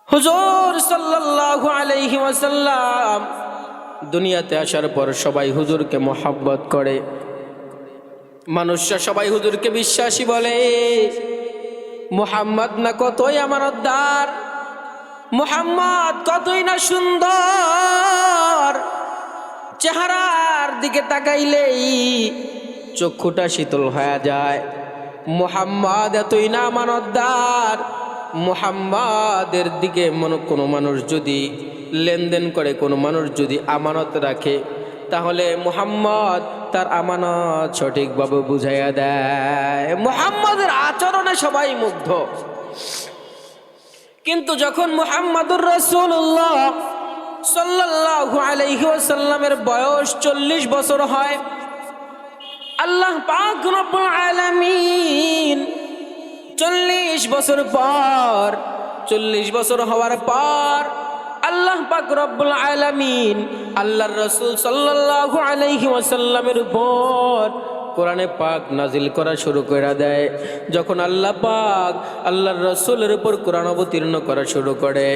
হুজুর সাল্লাল্লাহু আলাইহি ওয়াসাল্লাম দুনিয়াতে আসার পর সবাই হুজুরকে মোহাব্বত করে। মানুষরা সবাই হুজুরকে বিশ্বাসী বলে। মুহাম্মদ না কতই আমানতদার, মুহাম্মদ কতই না সুন্দর, চেহারার দিকে তাকাইলেই চক্ষুটা শীতল হয়ে যায়। মুহাম্মদ এতই না আমানতদার, মুহাম্মাদের দিকে কোনো মানুষ যদি লেনদেন করে, কোনো মানুষ যদি আমানত রাখে, তাহলে মুহাম্মদ তার আমানত সঠিকভাবে বুঝাইয়া দেয়। মুহাম্মদের আচরণে সবাই মুগ্ধ। কিন্তু যখন মুহাম্মদুর রাসূলুল্লাহ সাল্লাল্লাহু আলাইহি ওয়াসাল্লামের বয়স 40 বছর হয়, আল্লাহ পাক রব্বুল আলামিন 40 বছর পর, 40 বছর হওয়ার পর আল্লাহ পাক রব্বুল আলামিন আল্লাহর রাসূল সাল্লাল্লাহু আলাইহি ওয়াসাল্লামের উপর কোরআনে পাক নাজিল করা শুরু করে দেয়। যখন আল্লাহ পাক আল্লাহর রাসূলের উপর কোরআন অবতীর্ণ করা শুরু করে,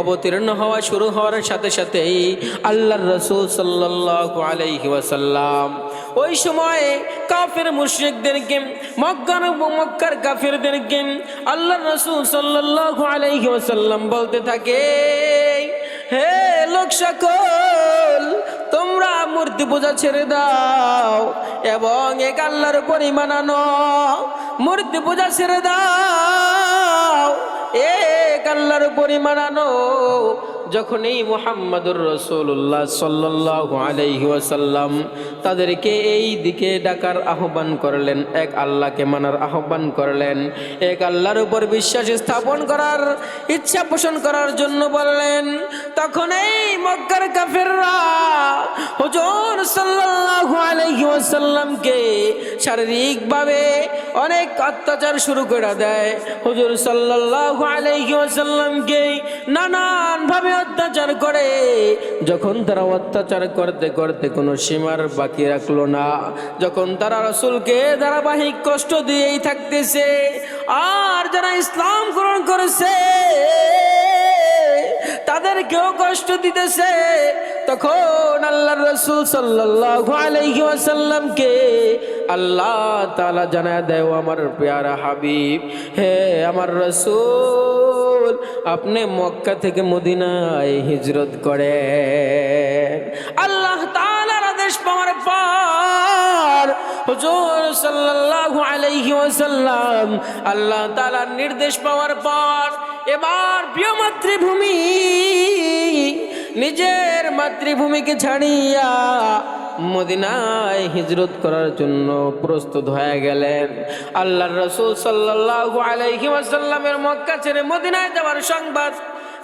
অবতীর্ণ হওয়া শুরু হওয়ার সাথে সাথেই আল্লাহর রাসূল সাল্লাল্লাহু আলাইহি ওয়াসাল্লাম ওই সময়ে কাফের মুশরিকদেরকে, মক্কার কাফেরদেরকে আল্লাহর রাসূল সাল্লাল্লাহু আলাইহি ওয়াসাল্লাম বলতে থাকে, হে লোক সকল, তোমরা মূর্তি পূজা ছেড়ে দাও এবং এক আল্লাহর উপর ঈমান আনো। মূর্তি পূজা ছেড়ে দাও, এক আল্লাহর উপর ঈমান আনো। যখনই মুহাম্মদুর রাসূলুল্লাহ সাল্লাল্লাহু আলাইহি ওয়াসাল্লাম তাদেরকে এই দিকে ডাকার আহ্বান করলেন, এক আল্লাহকে মানার আহ্বান করলেন, এক আল্লাহর উপর বিশ্বাস স্থাপন করার ইচ্ছা পোষণ করার জন্য বললেন, তখন এই মক্কার কাফেররা হুজুর সাল্লাল্লাহু আলাইহি ওয়াসাল্লামকে শারীরিকভাবে অনেক অত্যাচার শুরু করে দেয়। হুজুর সাল্লাল্লাহু আলাইহি ওয়াসাল্লামকে নানান ভাবে অত্যাচার করে। যখন তারা অত্যাচার করতে করতে কোনো সীমার বাকি রাখলো না, যখন তারা রাসূলকে ধারাবাহিক কষ্ট দিয়েই থাকতেছে, আর যারা ইসলাম গ্রহণ করেছে তাদেরকেও কষ্ট দিতেছে, তখন আল্লাহর রাসূল সাল্লাল্লাহু আলাইহি ওয়াসাল্লামকে আল্লাহ তাআলা জানায় দেয়, ও আমার প্যারা হাবিব, হে আমার রাসূল, আপনি মক্কা থেকে মদিনায় হিজরত করেন। আল্লাহ তাআলার আদেশ পাওয়ার পর হুজুর সাল্লাল্লাহু আলাইহি ওয়াসাল্লাম আল্লাহ তাআলার নির্দেশ পাওয়ার পর এবার প্রিয় মাতৃভূমি, নিজের মাতৃভূমিকে ছাড়িয়া মদিনায় হিজরত করার জন্য প্রস্তুত হয়ে গেলেন। আল্লাহর রাসূল সাল্লাল্লাহু আলাইহি ওয়াসাল্লামের মক্কা ছেড়ে মদিনায় যাওয়ার সংবাদ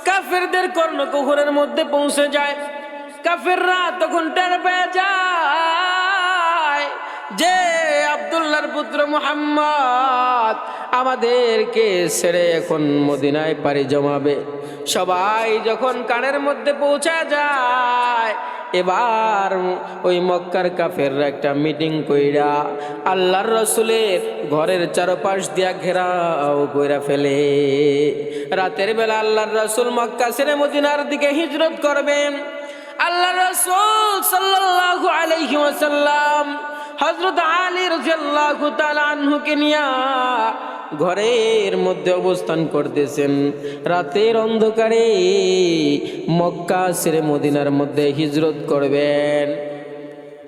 কাফেরদের কর্ণকুহরের মধ্যে পৌঁছে যায়। কাফেররা তখন টের পেয়ে যায় যে আব্দুল্লাহর পুত্র মুহাম্মদ আমাদেরকে ছেড়ে এখন মদিনায় পাড়ি জমাবে। সবাই যখন কানের মধ্যে পৌঁছা যায়, এবার ওই মক্কার কাফেররা একটা মিটিং কইরা আল্লাহর রাসূলের ঘরের চারপাশ দিয়া ঘেরাও কইরা ফেলে। রাতের বেলা আল্লাহর রাসূল মক্কা ছেড়ে মদিনার দিকে হিজরত করবেন। আল্লাহর রাসূল সাল্লাল্লাহু আলাইহি ওয়াসাল্লাম হযরত আলী রাদিয়াল্লাহু তাআলা আনহুকে নিয়া ঘরের মধ্যে অবস্থান করতেছেন। রাতের অন্ধকারে মক্কা ছেড়ে মদিনার মধ্যে হিজরত করবেন।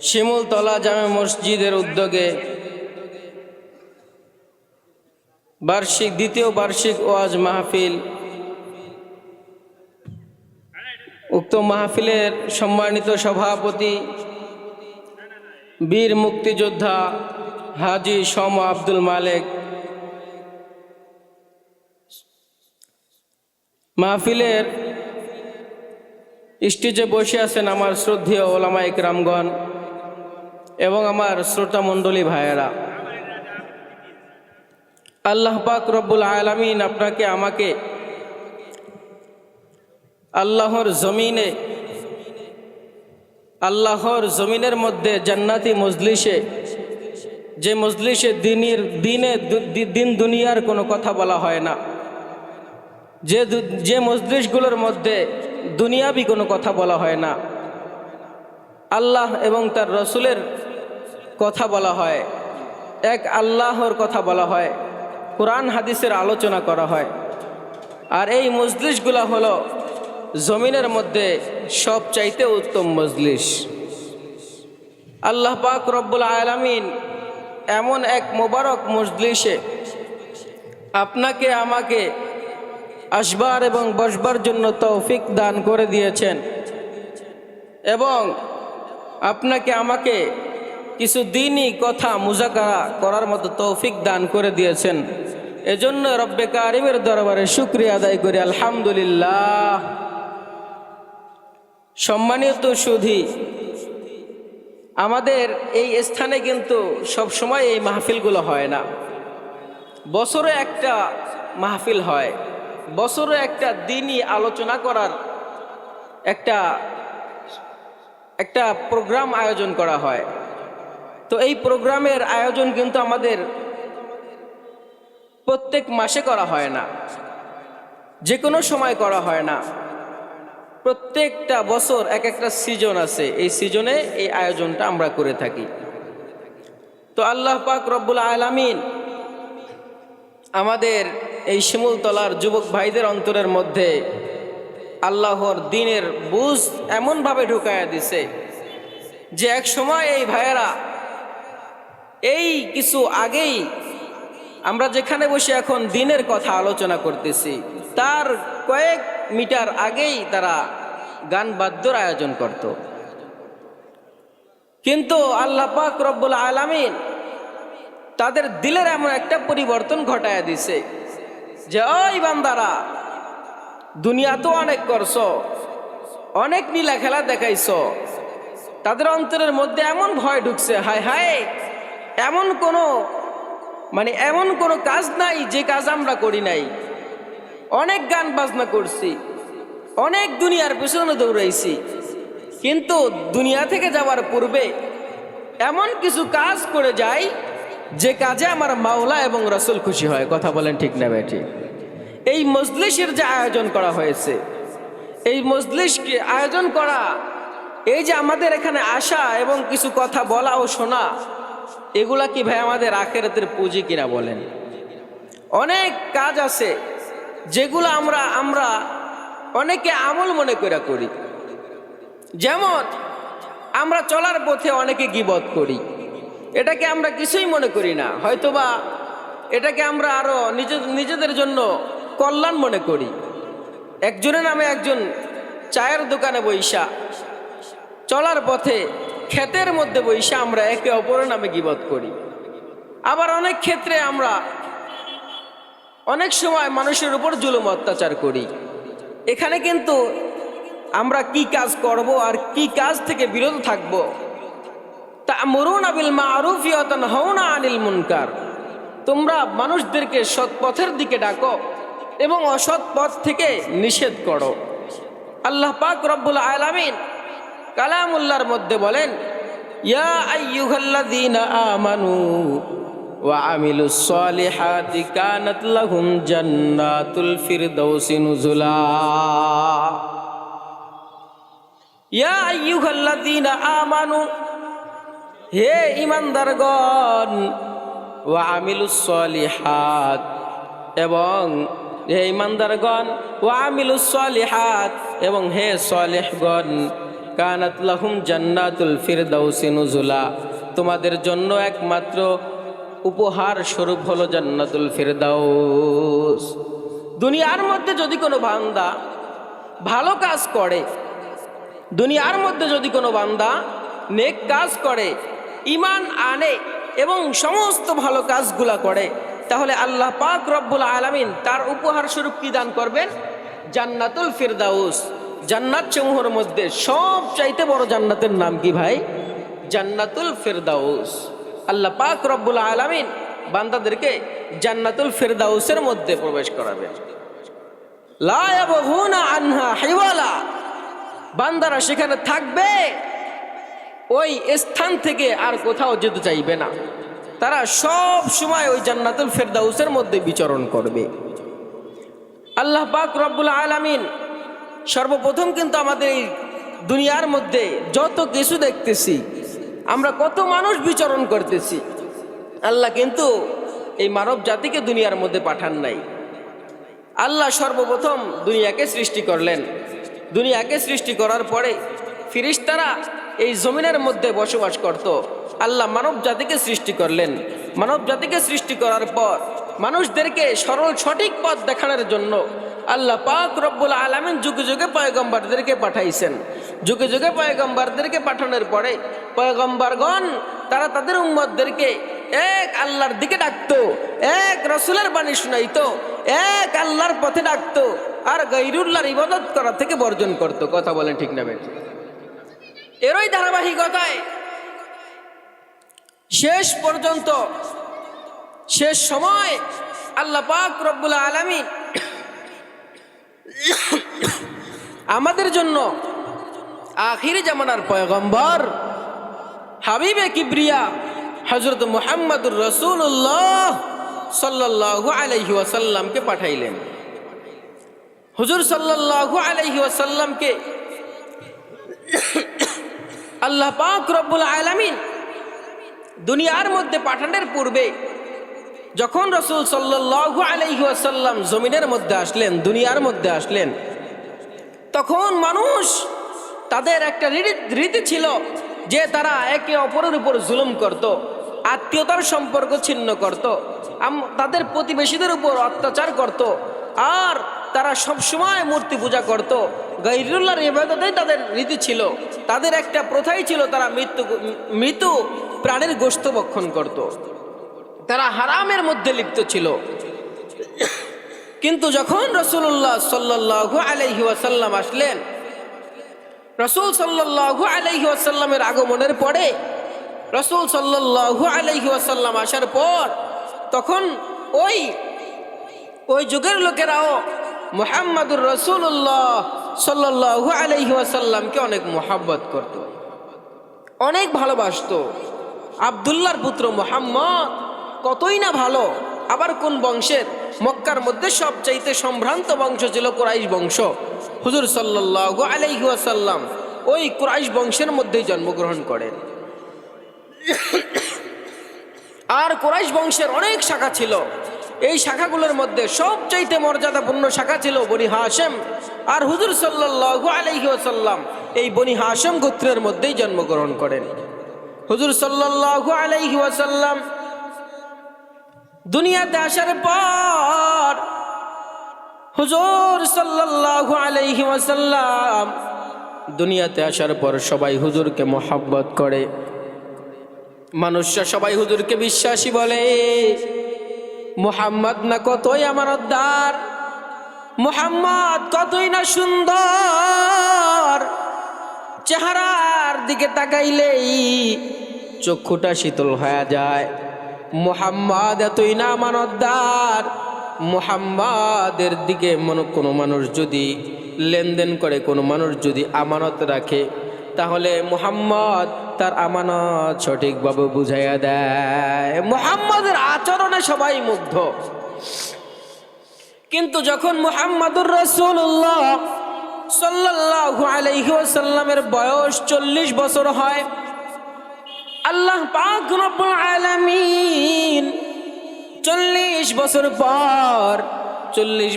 শিমুলতলা জামে মসজিদের উদ্যোগে দ্বিতীয় বার্ষিক ওয়াজ মাহফিল, উক্ত মাহফিলের সম্মানিত সভাপতি বীর মুক্তিযোদ্ধা হাজী শম আব্দুল মালেক, মাহফিলের স্টেজে বসে আছেন আমার শ্রদ্ধেয় ওলামায়ে কেরামগণ এবং আমার শ্রোতা মণ্ডলী ভাইয়েরা। আল্লাহ পাক রব্বুল আলামিন আপনাকে আমাকে আল্লাহর জমিনের মধ্যে জান্নাতি মজলিসে, যে মজলিসে দিন দুনিয়ার কোনো কথা বলা হয় না, যে মজলিসগুলোর মধ্যে দুনিয়াবি কোনো কথা বলা হয় না, আল্লাহ এবং তার রসুলের কথা বলা হয়, এক আল্লাহর কথা বলা হয়, কোরআন হাদিসের আলোচনা করা হয়। আর এই মজলিসগুলো হলো জমিনের মধ্যে সবচাইতে উত্তম মজলিস। আল্লাহ পাক রব্বুল আলামিন এমন এক মোবারক মজলিসে আপনাকে আমাকে আসবার এবং বসবার জন্য তৌফিক দান করে দিয়েছেন এবং আপনাকে আমাকে কিছু দিনই কথা মুজাকারা করার মতো তৌফিক দান করে দিয়েছেন। এজন্য রব্বে কারিমের দরবারে শুকরিয়া আদায় করি, আলহামদুলিল্লাহ। সম্মানিত সুধী, আমাদের এই স্থানে কিন্তু সব সময় এই মাহফিলগুলো হয় না। বছরে একটা মাহফিল হয়, বছরে একটা দিনই আলোচনা করার একটা প্রোগ্রাম আয়োজন করা হয়। তো এই প্রোগ্রামের আয়োজন কিন্তু আমাদের প্রত্যেক মাসে করা হয় না, যে কোনো সময় করা হয় না। প্রত্যেকটা বছর এক একটা সিজন আছে, এই সিজনে এই আয়োজনটা আমরা করে থাকি। তো আল্লাহ পাক রব্বুল আলামিন আমাদের এই শিমুলতলার যুবক ভাইদের অন্তরের মধ্যে আল্লাহর দ্বীনের বুঝ এমনভাবে ঢুকায়া দিছে যে এক সময় এই ভাইয়েরা এই কিছু আগেই আমরা যেখানে বসে এখন দ্বীনের কথা আলোচনা করতেছি তার কয়েক মিটার আগেই তারা গান বাদ্যর আয়োজন করত। কিন্তু আল্লাহ পাক রব্বুল আলামিন তাদের দিলের এমন একটা পরিবর্তন ঘটায় দিছে যে ওই বান্দারা, দুনিয়া তো অনেক করছো, অনেক নীলা খেলা দেখাইছো, তাদের অন্তরের মধ্যে এমন ভয় ঢুকছে, হায় হায় এমন কোনো কাজ নাই যে কাজ আমরা করি নাই। অনেক গান বাজনা করছি, অনেক দুনিয়ার পেছনে দৌড়াইছি, কিন্তু দুনিয়া থেকে যাওয়ার পূর্বে এমন কিছু কাজ করে যাই যে কাজে আমার মাওলা এবং রাসূল খুশি হয়। কথা বলেন ঠিক না বেঠিক? এই মজলিসের যে আয়োজন করা হয়েছে, এই মজলিসকে আয়োজন করা, এই যে আমাদের এখানে আসা এবং কিছু কথা বলা ও শোনা, এগুলা কি ভাই আমাদের আখিরাতের পুঁজি কিনা বলেন? অনেক কাজ আছে যেগুলো আমরা অনেকে আমল মনে করে করি। যেমন আমরা চলার পথে অনেকে গীবত করি, এটাকে আমরা কিছুই মনে করি না, হয়তোবা এটাকে আমরা আরো নিজেদের জন্য কল্যাণ মনে করি। একজনের নামে একজন চায়ের দোকানে বইসা, চলার পথে ক্ষেতের মধ্যে বইসা আমরা একে অপরের নামে গীবত করি। আবার অনেক ক্ষেত্রে আমরা অনেক সময় মানুষের উপর জুলুম অত্যাচার করি। এখানে কিন্তু আমরা কি কাজ করব আর কি কাজ থেকে বিরত থাকব? তা'মুরুনা বিল মা'রুফ ওয়া তানহাউনা আনিল মুনকার, তোমরা মানুষদেরকে সৎ পথের দিকে ডাকো এবং অসৎ পথ থেকে নিষেধ করো। আল্লাহ পাক রব্বুল আলামিন কালামুল্লাহর মধ্যে বলেন, ইয়া আইয়ুহাল্লাযীনা আমানু ওয়া আমিলুস সলিহাতি কানাত লাহুম জান্নাতুল ফিরদাউসি নুজুলা। ইয়া আইয়ুহাল্লাযীনা আমানু, হে ঈমানদারগণ, ওয়া আমিলুস সলিহাত, এবং হে ঈমানদারগণ, ওয়া আমিলুস সলিহাত, এবং হে সালেহগণ, কানাত লাহুম জান্নাতুল ফিরদাউসি নুজুলা, তোমাদের জন্য একমাত্র উপহার স্বরূপ হলো জান্নাতুল ফিরদাউস। দুনিয়ার মধ্যে যদি কোনো বান্দা ভালো কাজ করে, দুনিয়ার মধ্যে যদি কোনো বান্দা নেক কাজ করে, ঈমান আনে এবং সমস্ত ভালো কাজগুলা করে, তাহলে আল্লাহ পাক রব্বুল আলামিন তার উপহার স্বরূপ কি দান করবেন? জান্নাতুল ফিরদাউস। জান্নাত সমূহের মধ্যে সবচাইতে বড় জান্নাতের নাম কি ভাই? জান্নাতুল ফিরদাউস। আল্লাহ পাক রব্বুল আলামিন বান্দাদেরকে জান্নাতুল ফিরদাউসের মধ্যে প্রবেশ করাবেন। লা ইয়াবগুনা আনহা হিওয়ালা, বান্দারা সেখানে থাকবে, ওই স্থান থেকে আর কোথাও যেতে চাইবে না। তারা সব সময় ওই জান্নাতুল ফিরদাউসের মধ্যে বিচরণ করবে। আল্লাহ পাক রব্বুল আলামিন সর্বপ্রথম কিন্তু আমাদের এই দুনিয়ার মধ্যে যত কিছু দেখতেছি, আমরা কত মানুষ বিচরণ করতেছি, আল্লাহ কিন্তু এই মানব জাতিকে দুনিয়ার মধ্যে পাঠান নাই। আল্লাহ সর্বপ্রথম দুনিয়াকে সৃষ্টি করলেন। দুনিয়াকে সৃষ্টি করার পরে ফিরিস্তারা এই জমিনের মধ্যে বসবাস করত। আল্লাহ মানব জাতিকে সৃষ্টি করলেন। মানব জাতিকে সৃষ্টি করার পর মানুষদেরকে সরল সঠিক পথ দেখানোর জন্য আল্লাহ পাক রব্বুল আলামিন যুগে যুগে পয়গম্বরদেরকে পাঠাইছেন। যুগে যুগে পয়গম্বরদেরকে পাঠানোর পরে পয়গম্বরগণ তারা তাদের উম্মতদেরকে এক আল্লাহর দিকে ডাকতো, এক রসুলের বাণী শুনাইতো, এক আল্লাহর পথে ডাকতো, আর গায়রুল্লাহর ইবাদত করা থেকে বর্জন করত। কথা বলেন ঠিক না বেঠিক? এরই ধারাবাহিকতায় শেষ পর্যন্ত শেষ সময় আল্লাহ পাক রব্বুল আলামিন আমাদের জন্য আখিরি জামানার পয়গম্বর হাবিবে কিবরিয়া হযরত মুহাম্মদুর রাসূলুল্লাহ সাল্লাল্লাহু আলাইহি ওয়াসাল্লামকে পাঠাইলেন। হুজুর সাল্লাল্লাহু আলাইহি ওয়াসাল্লামকে আল্লাহ পাক রব্বুল আলামিন দুনিয়ার মধ্যে পাঠানোর পূর্বে যখন রাসূল সাল্লাল্লাহু আলাইহি ওয়াসাল্লাম জমিনের মধ্যে আসলেন, দুনিয়ার মধ্যে আসলেন, তখন মানুষ তাদের একটা রীতি ছিল যে তারা একে অপরের উপর জুলুম করত, আত্মীয়তার সম্পর্ক ছিন্ন করত, তাদের প্রতিবেশীদের উপর অত্যাচার করত, আর তারা সবসময় মূর্তি পূজা করত। গায়রুল্লাহর ইবাদতেই তাদের রীতি ছিল। তাদের একটা প্রথাই ছিল, তারা মৃত প্রাণের গোশত ভক্ষণ করত। তারা হারামের মধ্যে লিপ্ত ছিল। কিন্তু যখন রাসূলুল্লাহ সাল্লাল্লাহু আলাইহি ওয়াসাল্লাম আসলেন, রাসূল সাল্লাল্লাহু আলাইহি ওয়াসাল্লামের আগমনের পরে, রাসূল সাল্লাল্লাহু আলাইহি ওয়াসাল্লাম আসার পর তখন ওই যুগের লোকেরাও মুহাম্মাদুর রাসূলুল্লাহ সাল্লাল্লাহু আলাইহি ওয়াসাল্লামকে অনেক মুহাব্বত করত, অনেক ভালোবাসতো। আব্দুল্লাহর পুত্র মুহাম্মদ কতই না ভালো। আবার কোন বংশের? মক্কার মধ্যে সবচাইতে সম্ভ্রান্ত বংশ ছিল কুরাইশ বংশ। হুজুর সাল্লাল্লাহু আলাইহি ওয়াসাল্লাম ওই কুরাইশ বংশের মধ্যেই জন্মগ্রহণ করেন। আর কুরাইশ বংশের অনেক শাখা ছিল। এই শাখাগুলোর মধ্যে সবচাইতে মর্যাদাপূর্ণ শাখা ছিল বনি হাশেম। আর হুজুর সাল্লাল্লাহু আলাইহি ওয়াসাল্লাম এই বনি হাশেম গোত্রের মধ্যেই জন্মগ্রহণ করেন। হুজুর সাল্লাল্লাহু আলাইহি ওয়াসাল্লাম দুনিয়াতে আসার পর হুজুর সাল্লাল্লাহু আলাইহি ওয়াসাল্লাম দুনিয়াতে আসার পর সবাই হুজুরকে মোহাব্বত করে। মানুষরা সবাই হুজুরকে বিশ্বাসী বলে। মুহাম্মদ না কতই আমানতদার, মুহাম্মদ কতই না সুন্দর, চেহারার দিকে তাকাইলেই চক্ষুটা শীতল হয়ে যায়। মুহাম্মদ এতই না আমানতদার, মুহাম্মাদের দিকে কোনো মানুষ যদি লেনদেন করে, কোনো মানুষ যদি আমানত রাখে, তাহলে মুহাম্মদ তার আমানত সঠিকভাবে বুঝাইয়া দেয়। মুহাম্মদের আচরণে সবাই মুগ্ধ। কিন্তু যখন মুহাম্মাদুর রাসূলুল্লাহ সাল্লাল্লাহু আলাইহি ওয়াসাল্লামের বয়স 40 বছর হয়, আল্লাহ পাক রব্বুল আলামিন 40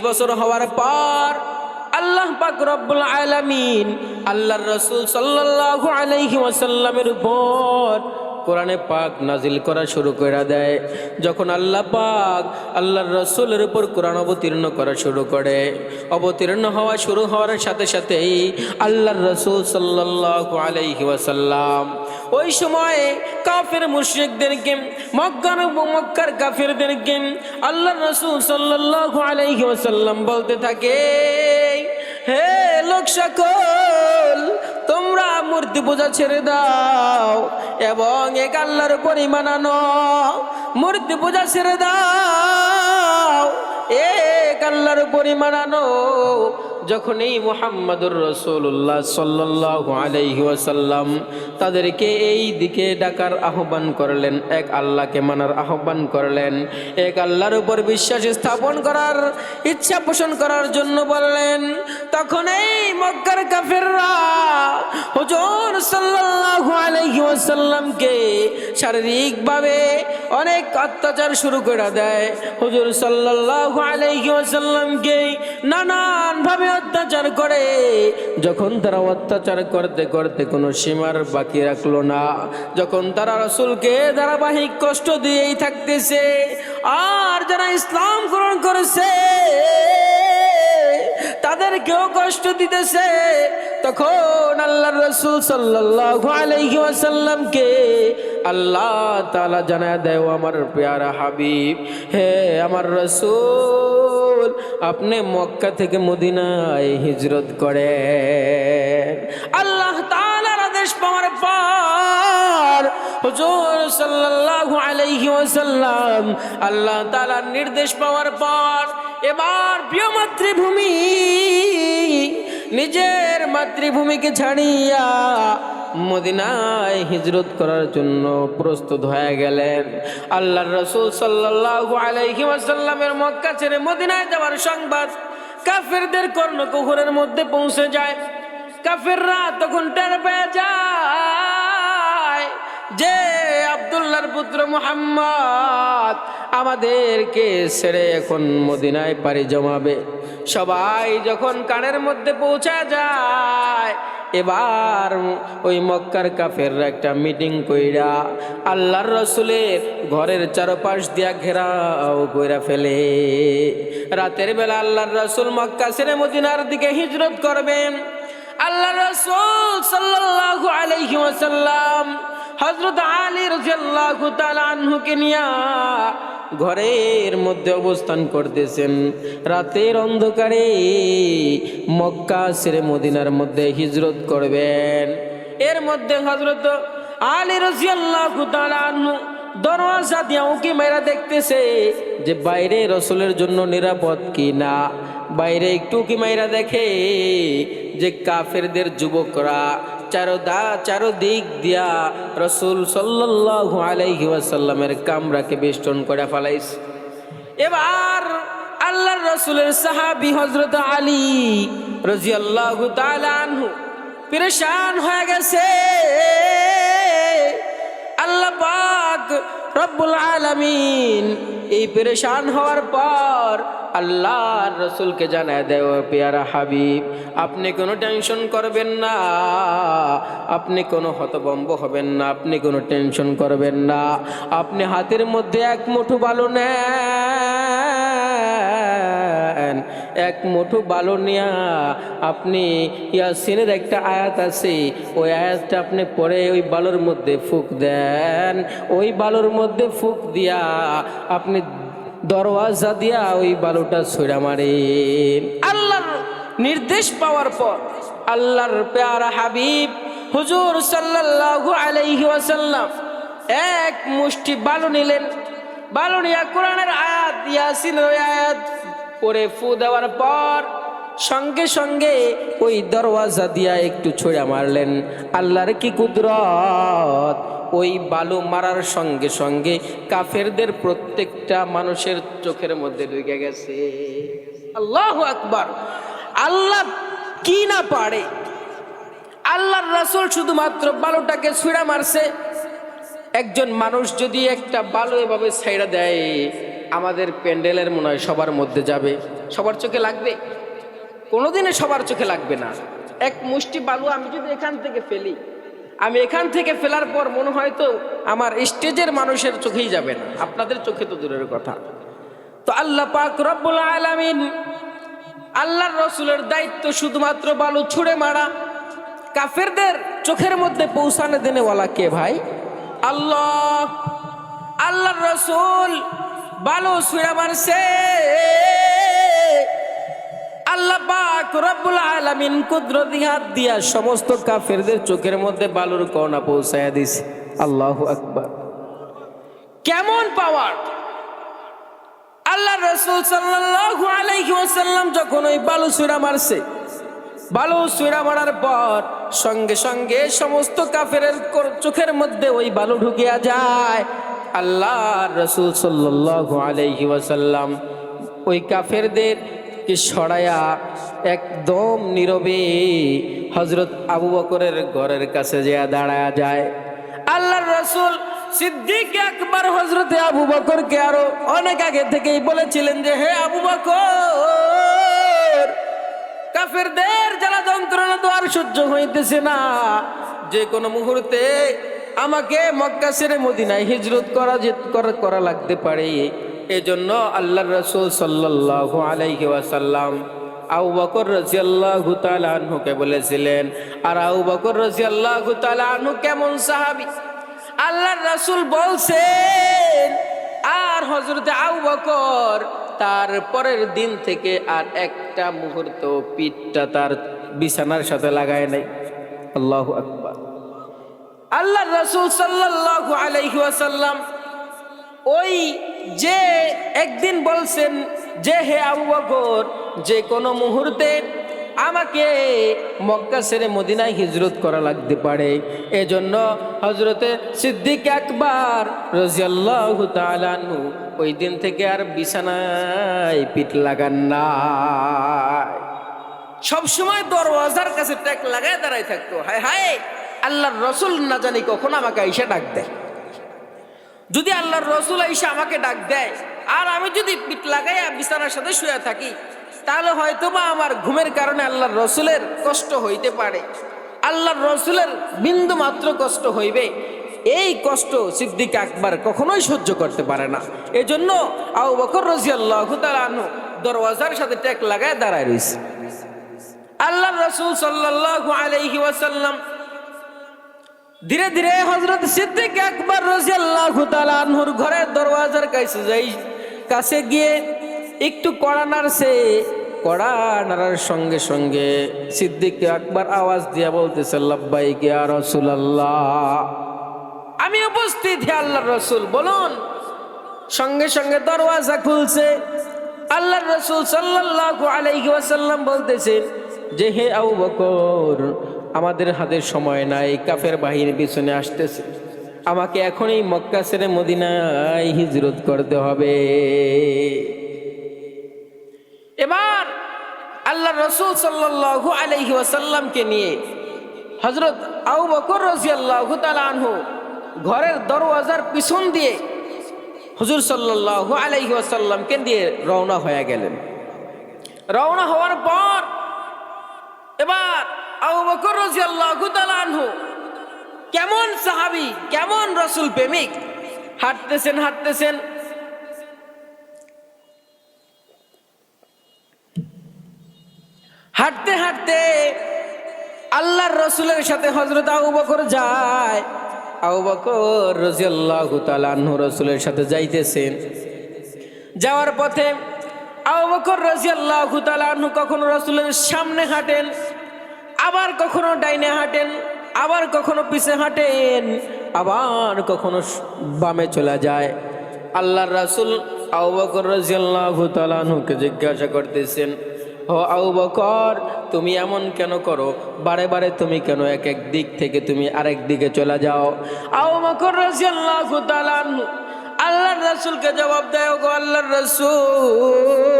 বছর হওয়ার পর আল্লাহ পাক রব্বুল আলামিন আল্লাহর রাসূল সাল্লাল্লাহু আলাইহি ওয়াসাল্লামের উপর কোরআনে পাক নাজিল করা শুরু করে দেয়। যখন আল্লাহ পাক আল্লাহর রাসূলের উপর কোরআন অবতীর্ণ করা শুরু করে, অবতীর্ণ শুরু হওয়ার সাথে সাথেই আল্লাহর রাসূল সাল্লাল্লাহু আলাইহি ওয়াসাল্লাম ওই সময়ে কাফের মুশরিকদেরকে, মক্কার কাফেরদেরকে আল্লাহর রাসূল সাল্লাল্লাহু আলাইহি ওয়াসাল্লাম বলতে থাকে, হে লোক সকল, তোমরা মূর্তি পূজা ছেড়ে দাও এবং এক আল্লাহর উপর ঈমান আনো। মূর্তি পূজা ছেড়ে দাও, এক আল্লাহর উপর ঈমান আনো, যখনই মুহাম্মদুর রাসূলুল্লাহ সাল্লাল্লাহু আলাইহি ওয়াসাল্লাম তাদেরকে এই দিকে ডাকার আহ্বান করলেন, এক আল্লাহকে মানার আহ্বান করলেন, এক আল্লাহর উপর বিশ্বাস স্থাপন করার ইচ্ছা পোষণ করার জন্য বললেন, তখন এই মক্কার কাফেররা হুজুর সাল্লাল্লাহু আলাইহি ওয়াসাল্লামকে শারীরিকভাবে অনেক অত্যাচার শুরু করে দেয়। হুজুর সাল্লাল্লাহু আলাইহি ওয়াসাল্লামকে নানান ভাবে অত্যাচার করে। যখন তারা অত্যাচার করতে করতে কোনো সীমার বাকি রাখলো না, যখন তারা রাসূলকে ধারাবাহিক কষ্ট দিয়েই থাকতেছে, আর যারা ইসলাম গ্রহণ করেছে তাদেরকেও কষ্ট দিতেছে, তখন আল্লাহর রাসূল সাল্লাল্লাহু আলাইহি ওয়াসাল্লামকে আল্লাহ তাআলা জানায় দেয়, ও আমার প্যারা হাবিব, হে আমার রাসূল, আপনি মক্কা থেকে মদিনায় হিজরত করেন। আল্লাহ তাআলার আদেশ পাওয়ার পর হুজুর সাল্লাল্লাহু আলাইহি ওয়াসাল্লাম আল্লাহ তাআলার নির্দেশ পাওয়ার পর এবার প্রিয় মাতৃভূমি, নিজের মাতৃভূমিকে ছাড়িয়া মদিনায় হিজরত করার জন্য প্রস্তুত হয়ে গেলেন। আল্লাহর রাসূল সাল্লাল্লাহু আলাইহি ওয়াসাল্লামের মক্কা ছেড়ে মদিনায় যাওয়ার সংবাদ কাফেরদের কর্ণকুহরের মধ্যে পৌঁছে যায়। কাফেররা তখন টের পেয়ে যায় যে আব্দুল্লাহর পুত্র মুহাম্মদ আমাদেরকে ছেড়ে এখন মদিনায় পাড়ি জমাবে। সবাই যখন কানের মধ্যে পৌঁছা যায়, এবার ওই মক্কার কাফেররা একটা মিটিং কইরা আল্লাহর রাসূলের ঘরের চারপাশ দিয়া ঘেরাও কইরা ফেলে। রাতের বেলা আল্লাহর রাসূল মক্কা ছেড়ে মদিনার দিকে হিজরত করবেন। আল্লাহর রাসূল সাল্লাল্লাহু আলাইহি ওয়াসাল্লাম হযরত আলী রাদিয়াল্লাহু তাআলা আনহুকে নিয়া ঘরের মধ্যে অবস্থান করতেছেন। রাতের অন্ধকারে মক্কা ছেড়ে মদিনার মধ্যে হিজরত করবেন। এর মধ্যে হযরত আলী রাদিয়াল্লাহু তাআলা আনহু দরওয়াজা দিয়া উকি মেরা দেখতেছে যে বাইরে রাসূলের জন্য নিরাপদ কি না। বাইরে একটু উকি মাইরা দেখে যে কাফেরদের যুবকরা চারদিক দিয়া রাসূল সাল্লাল্লাহু আলাইহি ওয়াসাল্লামের কামরাকে বেষ্টন করে ফেলাইছে। এবার আল্লাহর রাসূলের সাহাবী হযরত আলী রাদিয়াল্লাহু তাআলা আনহু পেরেশান হয়ে গেছে। আল্লাহ পাক রব্বুল আলামিন এই পেরেশান হওয়ার পর আল্লাহর রাসূলকে জানায় দেয়, ও পেয়ারা হাবিব, আপনি কোনো টেনশন করবেন না, আপনি কোনো হতভম্ব হবেন না, আপনি কোনো টেনশন করবেন না। আপনি হাতের মধ্যে এক মুঠো বালু নেন, এক মুঠো বালু নিয়া আপনি ইয়াসিনের একটা আয়াত আছে, ওই আয়াতটা আপনি পড়ে ওই বালুর মধ্যে ফুঁক দেন। ওই বালুর মধ্যে ফুঁক দিয়া আপনি দরওয়াজা দিয়া ওই বালুটা ছুঁড়া মারেন। আল্লাহর নির্দেশ পাওয়ার পর আল্লাহর প্যারা হাবিব হুজুর সাল্লাল্লাহু আলাইহি ওয়াসাল্লাম এক মুষ্টি বালু নিলেন। বালু নিয়া কোরআনের আয়াত ইয়াসিনের ওই আয়াত পড়ে ফু দেওয়ার পর সঙ্গে সঙ্গে ওই দরওয়াজা দিয়া একটু ছুঁড়া মারলেন। আল্লাহর কি কুদরত! ওই বালু মারার সঙ্গে সঙ্গে কাফেরদের প্রত্যেকটা মানুষের চোখের মধ্যে ঢুকে গেছে। আল্লাহু আকবার! আল্লাহ কি না পারে! আল্লাহর রাসূল শুধুমাত্র বালুটাকে ছুঁড়া মারছে। একজন মানুষ যদি একটা বালু এভাবে ছাইড়া দেয়, আমাদের প্যান্ডেলের মনে হয় সবার মধ্যে যাবে, সবার চোখে লাগবে? কোনোদিনই সবার চোখে লাগবে না। এক মুষ্টি বালু আমি যদি এখান থেকে ফেলি, আমি এখান থেকে ফেলার পর মনে হয় তো আমার স্টেজের মানুষের চোখেই যাবে না, আপনাদের চোখে তো দূরের কথা। তো আল্লাহ পাক রব্বুল আলামিন, আল্লাহর রাসূলের দায়িত্ব শুধুমাত্র বালু ছুঁড়ে মারা। কাফেরদের চোখের মধ্যে পৌঁছানো দেনেওয়ালা কে ভাই? আল্লাহ। আল্লাহর রাসূল বালু ছুঁড়ে মারছে, আল্লাহ পাক রব্বুল আলামিন কুদরতি হাত দিয়া সমস্ত কাফেরদের চোখের মধ্যে বালুর কণা পৌঁছায়া দিছে। আল্লাহু আকবার! কেমন পাওয়ার! আল্লাহ রাসূল সাল্লাল্লাহু আলাইহি ওয়াসাল্লাম যখন ওই বালু ছুঁড়া মারছে, বালু ছুঁড়া মারার পর সঙ্গে সঙ্গে সমস্ত কাফেরের চোখের মধ্যে ওই বালু ঢুকিয়া যায়। আল্লাহ রাসূল সাল্লাল্লাহু আলাইহি ওয়াসাল্লাম ওই কাফেরদের কে সরায়া একদম নীরবে হযরত আবু বকরের ঘরের কাছে যেয়ে দাঁড়ায়া যায়। আল্লাহর রাসূল সিদ্দিক আকবর হযরতে আবু বকরকে আরো অনেক আগে থেকেই বলেছিলেন যে, হে আবু বকর, কাফেরদের জ্বালা যন্ত্রণা তো আর সহ্য হইতেছে না, যে কোনো মুহূর্তে আমাকে মক্কা ছেড়ে মদিনায় হিজরত করা লাগতে পারে। এজন্য আল্লাহর রাসূল সাল্লাল্লাহু আলাইহি ওয়াসাল্লাম আবু বকর রাদিয়াল্লাহু তাআলা আনহুকে বলেছিলেন। আর আবু বকর রাদিয়াল্লাহু তাআলা আনহু কেমন সাহাবী, আল্লাহর রাসূল বলছেন, আর হযরতে আবু বকর তার পরের দিন থেকে আর একটা মুহূর্ত পিঠটা তার বিছানার সাথে লাগায় নাই। আল্লাহু আকবার। আল্লাহর রাসূল সাল্লাল্লাহু আলাইহি ওয়াসাল্লাম ওই যে একদিন বলছেন যে, হে আবু বকর, যে কোনো মুহূর্তে আমাকে মক্কা ছেড়ে মদিনায় হিজরত করা লাগতে পারে। এজন্য হযরতে সিদ্দিক আকবর রাদিয়াল্লাহু তাআলা আনহু ওই দিন থেকে আর বিছানায় পিঠ লাগান না, সবসময় দরওয়াজার কাছে ট্যাক লাগায় দাঁড়ায় থাকতো। হায় হায়, আল্লাহর রাসূল না জানি কখন আমাকে আইসা ডাক দেয়। যদি আল্লাহর রাসূল আইসা আমাকে ডাক দেয় আর আমি যদি পিঠ লাগাইয়া বিছানার সাথে শুয়ে থাকি, তাহলে হয়তোবা আমার ঘুমের কারণে আল্লাহর রাসূলের কষ্ট হইতে পারে, আল্লাহর রাসূলের বিন্দু মাত্র কষ্ট হইবে। এই কষ্ট সিদ্দিক আকবর কখনোই সহ্য করতে পারে না। এজন্য আবু বকর রাদিয়াল্লাহু তাআলা আনহু দরওয়াজার সাথে ট্যাক লাগায় দাঁড়ায় রইছে। আল্লাহর রাসূল সাল্লাল্লাহু আলাইহি ওয়াসাল্লাম ধীরে ধীরে হযরত সিদ্দিক আকবর রাদিয়াল্লাহু তাআলা আনহুর ঘরের দরওয়াজার কাছে গিয়ে একটু কড়া নাড়ছে। কড়া নাড়ার সঙ্গে সঙ্গে সিদ্দিক আকবর আওয়াজ দিয়া বলতেছে, লাব্বাইক ইয়া রাসূলুল্লাহ, আমি উপস্থিত হে আল্লাহর রাসূল, বলুন। সঙ্গে সঙ্গে দরওয়াজা খুলছে। আল্লাহর রাসূল সাল্লাল্লাহু আলাইহি ওয়াসাল্লাম বলতেছেন যে, হে আবু বকর, আমাদের হাতে সময় নাই, কাফের বাহিনীর পিছনে আসতেছে, আমাকে এখনই মক্কা ছেড়ে মদিনায় হিজরত করতে হবে। এবার আল্লাহর রাসূল সাল্লাল্লাহু আলাইহি ওয়াসাল্লামকে নিয়ে হযরত আবু বকর রাদিয়াল্লাহু তাআলা আনহু ঘরের দরওয়াজার পিছন দিয়ে হুজুর সাল্লাল্লাহু আলাইহি ওয়াসাল্লামকে দিয়ে রওনা হয়ে গেলেন। রওনা হওয়ার পর এবার আবু বকর রাদিয়াল্লাহু তাআলা আনহু কেমন সাহাবী, কেমন রাসূল প্রেমিক, হাঁটতেছেন হাঁটতেছেন, হাঁটতে হাঁটতে আল্লাহর রাসূলের সাথে হযরত আবু বকর যায়। আবু বকর রাদিয়াল্লাহু তাআলা আনহু রাসূলের সাথে যাইতেছেন। যাওয়ার পথে আবু বকর রাদিয়াল্লাহু তাআলা আনহু কখনো রাসূলের সামনে হাঁটেন, আবার কখনো ডাইনে হাঁটেন, আবার কখনো পিছে হাঁটেন, আবার কখনো বামে চলে যায়। আল্লাহর রাসূল আবু বকর রাদিয়াল্লাহু তাআলা আনহুকে জিজ্ঞাসা করতেছেন, ও আবু বকর, তুমি এমন কেন করো? বারে বারে তুমি কেন এক এক দিক থেকে তুমি আরেক দিকে চলে যাও? আবু বকর রাদিয়াল্লাহু তাআলা আনহু আল্লাহর রাসূলকে জবাব দেয়, গো আল্লাহর রাসূল,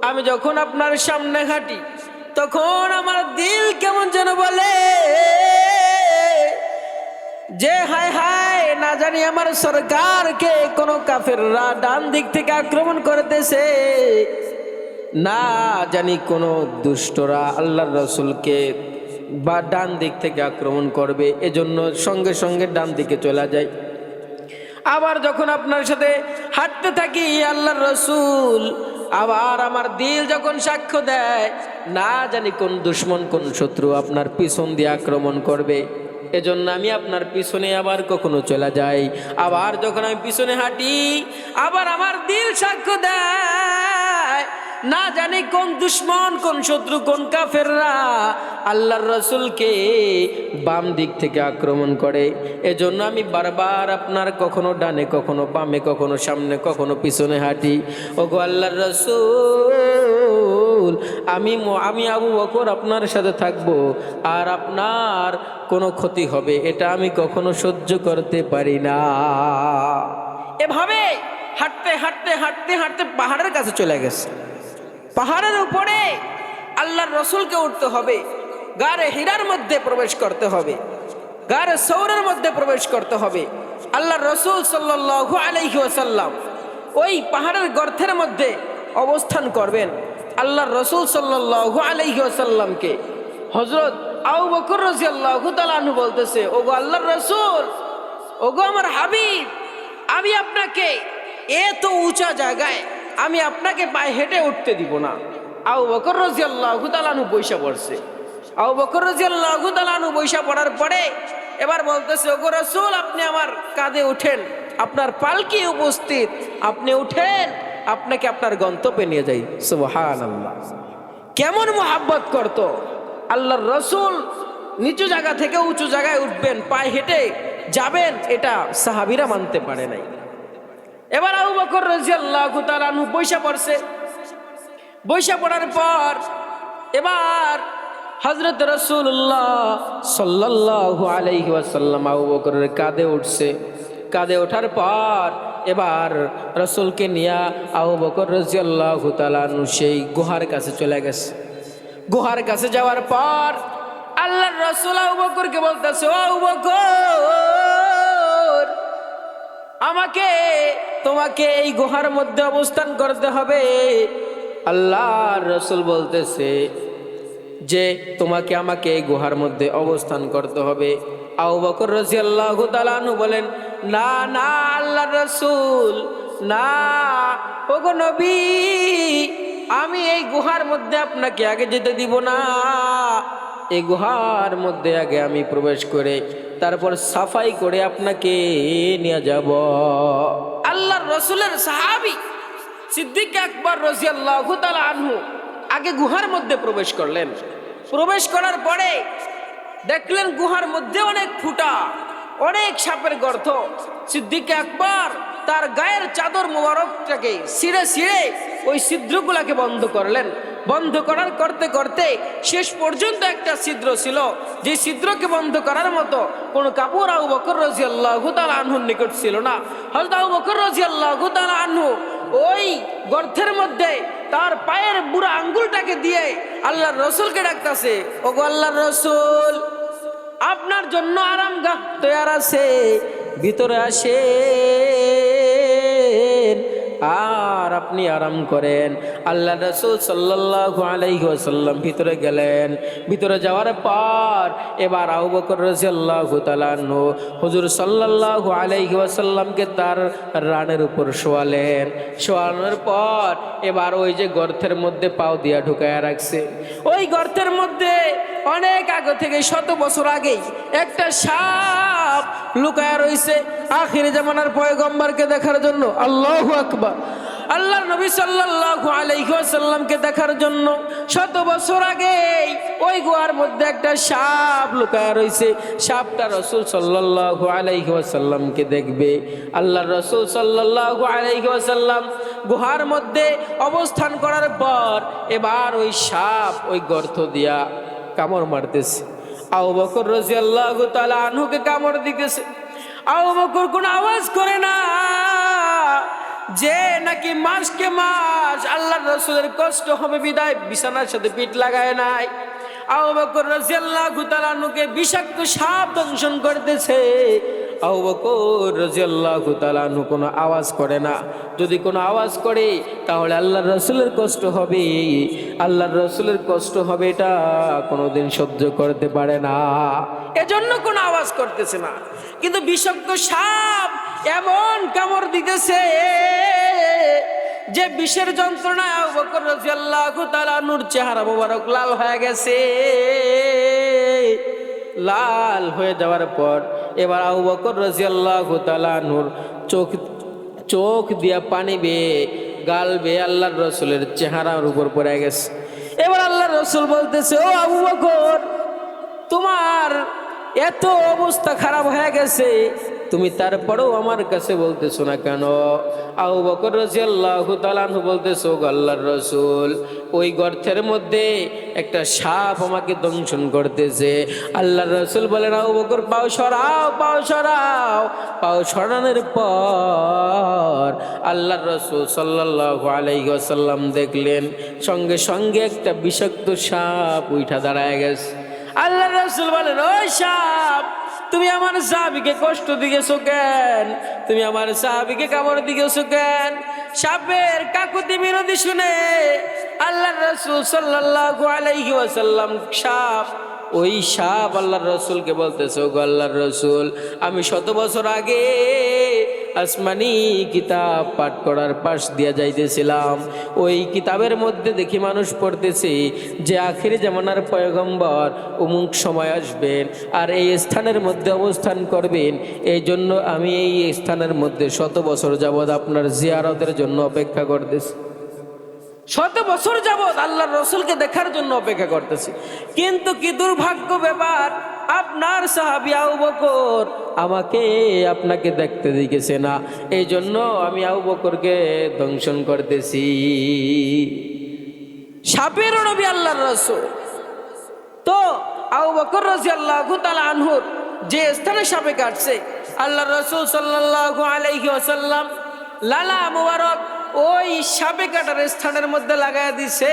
আমি যখন আপনার সামনে হাঁটি তখন আমার দিল কেমন যেন বলে যে, হায় হায়, না জানি আমার সরকারকে কোনো কাফেররা ডান দিক থেকে আক্রমণ করতেছে, না জানি কোনো দুষ্টরা আল্লাহর রাসূলকে বা ডান দিক থেকে আক্রমণ করবে। এজন্য সঙ্গে সঙ্গে ডান দিকে চলে যায়। আবার যখন আপনার সাথে হাঁটতে থাকি আল্লাহর রাসূল, আবার আমার দিল যখন সাক্ষ্য দেয় না জানি কোন দুশমন, কোন শত্রু আপনার পিছন দিয়ে আক্রমণ করবে, এজন্য আমি আপনার পিছনে আবার কখনো চলে যাই। আবার যখন আমি পিছনে হাঁটি, আবার আমার দিল সাক্ষ্য দেয় না জানি কোন দুশ্মন, কোন শত্রু, কোন কাফেররা আল্লাহর রাসূলকে বাম দিক থেকে আক্রমণ করে। এজন্য আমি বারবার আপনার কখনো ডানে, কখনো বামে, কখনো সামনে, কখনো পিছনে হাঁটি। ওগো আল্লাহর রাসূল, আমি আবু বকর আপনার সাথে থাকবো, আর আপনার কোনো ক্ষতি হবে এটা আমি কখনো সহ্য করতে পারি না। এভাবে হাঁটতে হাঁটতে হাঁটতে হাঁটতে পাহাড়ের কাছে চলে গেছে। পাহাড়ের উপরে আল্লাহর রসুলকে উঠতে হবে, গারে হীরার মধ্যে প্রবেশ করতে হবে, গারে সৌরের মধ্যে প্রবেশ করতে হবে। আল্লাহর রসুল সাল্লাল্লাহু আলাইহি ওয়াসাল্লাম ওই পাহাড়ের গর্তের মধ্যে অবস্থান করবেন। আল্লাহর রসুল সাল্লাল্লাহু আলাইহি ওয়াসাল্লামকে হযরত আবু বকর রাদিয়াল্লাহু তাআলা আনহু বলতেছে, ওগো আল্লাহর রসুল, ওগো আমার হাবিব, আমি আপনাকে এত উঁচা জায়গায় আমি আপনাকে পায়ে হেঁটে উঠতে দিব না। আবু বকর রাদিয়াল্লাহু তাআলা আনহু বইসা পড়ছে। আবু বকর রাদিয়াল্লাহু তাআলা আনহু বইসা পড়ার পরে এবার বলতেছে, ওগো রাসূল, আপনি আমার কাঁধে উঠেন, আপনার পালকি উপস্থিত, আপনি উঠেন, আপনাকে আপনার গন্তব্যে নিয়ে যাই। সুবহানাল্লাহ, কেমন মুহাব্বত করতো আল্লাহর রসুল। নিচু জায়গা থেকে উঁচু জায়গায় উঠবেন, পায়ে হেঁটে যাবেন, এটা সাহাবীরা মানতে পারে নাই। এবার আবু বকর রাদিয়াল্লাহু তাআলা আনহু বইসা পড়ছে। বইসা পড়ার পর এবার হযরত রাসূলুল্লাহ সাল্লাল্লাহু আলাইহি ওয়াসাল্লাম আবু বকরের কাঁধে উঠছে। কাঁধে ওঠার পর এবার রাসূলকে নিয়ে আবু বকর রাদিয়াল্লাহু তাআলা আনহু সেই গুহার কাছে চলে গেছে। গুহার কাছে যাওয়ার পর আল্লাহর রাসূল আবু বকরকে বলতেছে, ও আবু বকর, তোমাকে এই গুহার মধ্যে অবস্থান করতে হবে। আল্লাহর রাসূল বলতেছে যে আমাকে এই গুহার মধ্যে অবস্থান করতে হবে। আবু বকর রাদিয়াল্লাহু তাআলা আনহু বলেন, না না আল্লাহর রাসূল, না, ওগো নবী, আমি এই গুহার মধ্যে আপনাকে আগে যেতে দিব না। এই গুহার মধ্যে আগে আমি প্রবেশ করে তারপর সাফাই করে আপনাকে নিয়ে যাব। আল্লাহর রাসূলের সাহাবী সিদ্দিক আকবর রাদিয়াল্লাহু তাআলা আনহু আগে গুহার মধ্যে প্রবেশ করলেন। প্রবেশ করার পরে দেখলেন গুহার মধ্যে অনেক ফুটা, অনেক সাপের গর্ত। সিদ্দিক আকবর তার গায়ের চাদর মোবারকটাকে ছিঁড়ে ছিঁড়ে ওই ছিদ্রগুলাকে বন্ধ করলেন। বন্ধ করার করতে করতে শেষ পর্যন্ত একটা ছিদ্র ছিল, যে ছিদ্রকে বন্ধ করার মতো কোনো কাপড় আবু বকর রাদিয়াল্লাহু তাআলা আনহুর নিকট ছিল না। হযরত আবু বকর রাদিয়াল্লাহু তাআলা আনহু ওই গর্তের মধ্যে তার পায়ের বুড়া আঙ্গুলটাকে দিয়ে আল্লাহর রাসূলকে ডাকতেছে, ওগো আল্লাহর রাসূল, আপনার জন্য আরামগাহ তৈয়ার আছে, ভিতরে আসেন আর আপনি আরাম করেন। আল্লাহ রাসূল সাল্লাল্লাহু আলাইহি ওয়াসাল্লাম ভিতরে গেলেন। ভিতরে যাওয়ার পর এবার আবু বকর রাদিয়াল্লাহু তাআলা আনহু হুজুর সাল্লাল্লাহু আলাইহি ওয়াসাল্লামকে তার রানের উপর শোয়ালেন। শোয়ানোর পর এবার ওই যে গর্তের মধ্যে পাও দিয়া ঢুকায়া রাখছে। ওই গর্তের মধ্যে অনেক আগে থেকে, শত বছর আগেই একটা সাপ লুকায়া রইছে আখিরি জামানার পয়গম্বরকে দেখার জন্য। আল্লাহু আকবার। আল্লাহর নবী সাল্লাল্লাহু আলাইহি ওয়াসাল্লামকে দেখার জন্য শত বছর আগেই ওই গুহার মধ্যে একটা সাপ লুকায়া রইছে। সাপটা রাসূল সাল্লাল্লাহু আলাইহি ওয়াসাল্লামকে দেখবে। আল্লাহর রাসূল সাল্লাল্লাহু আলাইহি ওয়াসাল্লাম গুহার মধ্যে অবস্থান করার পর এবার ওই সাপ ওই গর্ত দিয়া কামড় মারতেছে। আবু বকর রাদিয়াল্লাহু তাআলা আনহুকে কামড় দিতেছে। আবু বকর কোনো আওয়াজ করে না, যে নাকি মাসকে মাস আল্লাহর রাসূলের কষ্ট হবে বিদায় বিছানার সাথে পিঠ লাগায় নাই। আবু বকর রাদিয়াল্লাহু তাআলা আনহুকে বিষাক্ত সাপ দংশন করতেছে। আবু বকর রাদিয়াল্লাহু তাআলা আনহু কোনো আওয়াজ করে না। যদি কোনো আওয়াজ করে তাহলে আল্লাহর রাসূলের কষ্ট হবে। আল্লাহর রাসূলের কষ্ট হবে, এটা কোনোদিন সহ্য করতে পারে না, এজন্য কোনো আওয়াজ করতেছে না। কিন্তু বিষাক্ত সাপ এমন কামড় দিতেছে যে বিষের যন্ত্রণায় আবু বকর রাদিয়াল্লাহু তাআলা আনহুর চেহারা মোবারক লাল হয়ে গেছে। লাল হয়ে যাওয়ার পর এবার আবু বকর রাদিয়াল্লাহু তাআলা আনহুর চোখ দিয়া পানি বেয়ে গাল বেয়ে আল্লাহর রসুলের চেহারার উপর পড়ে গেছে। এবার আল্লাহর রসুল বলতেছে, ও আবু বকর, তোমার এত অবস্থা খারাপ হয়ে গেছে, তুমি তারপরেও আমার কাছে বলতেছো না কেন? আবু বকর রাদিয়াল্লাহু তাআলা আনহু বলতেছো, আল্লাহর রাসূল, ওই গর্তের মধ্যে একটা সাপ আমাকে দংশন করতেছে। আল্লাহর রাসূল বলেন, আবু বকর পাও সরাও, পাও সরাও। পাও সরানোর পর আল্লাহর রাসূল সাল্লাল্লাহু আলাইহি ওয়াসাল্লাম দেখলেন সঙ্গে সঙ্গে একটা বিষাক্ত সাপ উঠা দাঁড়ায় গেছে। আল্লাহর রাসূল বলেন, ওই সাপ, তুমি আমার সাহাবীকে কষ্ট দিয়েছো কেন? তুমি আমার সাহাবীকে কামড় দিয়েছো কেন? সাপের কাকুতি মিনতি শুনে আল্লাহর রাসূল সাল্লাল্লাহু আলাইহি ওয়াসাল্লাম ওই সাপ আল্লাহর রাসূলকে বলতেছে, ওগো আল্লাহর রাসূল, আমি 100 বছর আগে আসমানি কিতাব পাঠ করার পাশ দিয়ে যাইতেছিলাম, ওই কিতাবের মধ্যে দেখি মানুষ পড়তেছে যে আখির জামানার পয়গম্বর অমুক সময় আসবেন আর এই স্থানের মধ্যে অবস্থান করবেন। এই জন্য আমি এই স্থানের মধ্যে 100 বছর যাবৎ আপনার জিয়ারতের জন্য অপেক্ষা করতেছি। 100 বছর যাবৎ আল্লাহর রসুলকে দেখার জন্য অপেক্ষা করতেছি, কিন্তু কি দুর্ভাগ্য ব্যাপার, আপনার সাহাবী আবু বকর আপনাকে দেখতে দিয়েছে না, এই জন্য আমি আবু বকরকে দংশন করতেছি। সাপের নবী আল্লাহর রসুল। তো আবু বকর রাদিয়াল্লাহু তাআলা আনহুর যে স্থানে সাপে কাটছে, আল্লাহর রসুল সাল্লাল্লাহু আলাইহি ওয়াসাল্লাম লালা মুবারক ওই সাপে কাটার স্থানের মধ্যে লাগায় দিছে।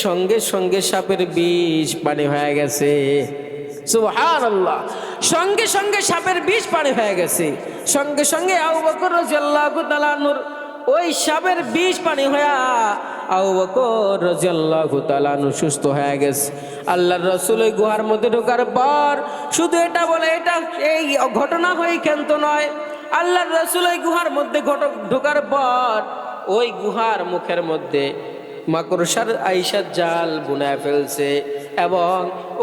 সঙ্গে সঙ্গে সাপের বিষ পানি হয়ে গেছে। সুবহানাল্লাহ। সঙ্গে সঙ্গে সাপের বিষ পানি হয়ে গেছে। সঙ্গে সঙ্গে আবু বকর রাদিয়াল্লাহু তাআলা আনহুর ওই সাপের বিষ পানি হয়ে আবু বকর রাদিয়াল্লাহু তাআলা আনহু সুস্থ হয়ে গেছে। আল্লাহর রাসূল ওই গুহার মধ্যে ঢোকার পর শুধু এটা বলে, এটা এই ঘটনা হয়ে ক্ষান্ত নয়, আল্লাহর রাসূল ওই গুহার মধ্যে ঢোকার পর ওই গুহার মুখের মধ্যে মাকড়সার আইসার জাল বুনায় ফেলছে এবং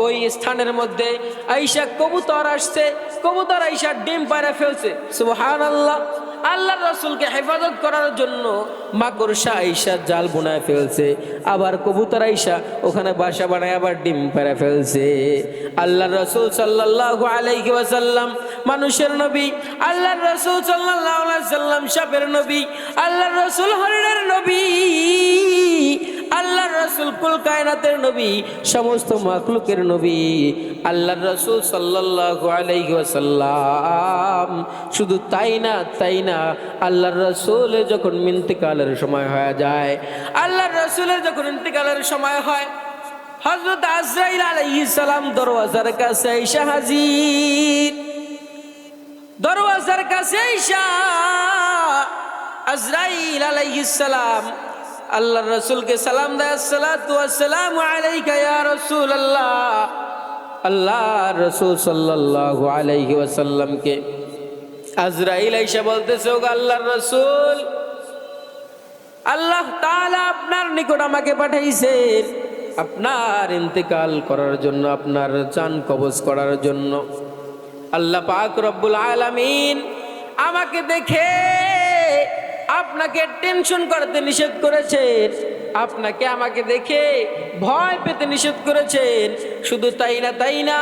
ওই স্থানের মধ্যে আইসা কবুতর আসছে, কবুতর আইসা ডিম পাড়া ফেলছে। সুবহানাল্লাহ। আল্লাহর রাসূলকে হেফাজত করার জন্য মাকড়সা আইসা জাল বুনায় ফেলছে, আবার কবুতর আইসা ওখানে বাসা বানায় আবার ডিম পাড়া ফেলছে। আল্লাহর রাসূল সাল্লাল্লাহু আলাইহি ওয়াসাল্লাম মানুষের নবী, আল্লাহর রাসূল সাল্লাল্লাহু আলাইহি ওয়াসাল্লাম সাপের নবী, আল্লাহর রাসূল হরিণের নবী, আল্লাহর রাসূল কুল কায়নাতের নবী, সমস্ত মাখলুকের নবী। আল্লাহর রাসূল সাল্লাল্লাহু আলাইহি ওয়াসাল্লাম শুধু তাই না আল্লাহর রাসূলের যখন ইন্তেকালের সময় হয়ে যায়, আল্লাহর রাসূলের যখন ইন্তেকালের সময় হয়, হযরত আজরাইল আলাইহিস সালাম দরওয়াজার কাছে আইসা হাজির। দরওয়াজার কাছে আইসা আজরাইল আলাইহিস সালাম আল্লাহর রাসূলকে সালাম দেয়, আসসালাতু ওয়াসসালামু আলাইকা ইয়া রাসূলুল্লাহ। আল্লাহর রাসূল সাল্লাল্লাহু আলাইহি ওয়াসাল্লামকে আজরাইল আইসা বলতেছে, ও আল্লাহর রাসূল, আল্লাহ তাআলা আপনার নিকট আমাকে পাঠাইছেন আপনার ইন্তেকাল করার জন্য, আপনার জান কবজ করার জন্য। আল্লাহ পাক রব্বুল আলামিন আমাকে দেখে আপনাকে টেনশন করতে নিষেধ করেছেন, আপনাকে আমাকে দেখে ভয় পেতে নিষেধ করেছেন। শুধু তাই না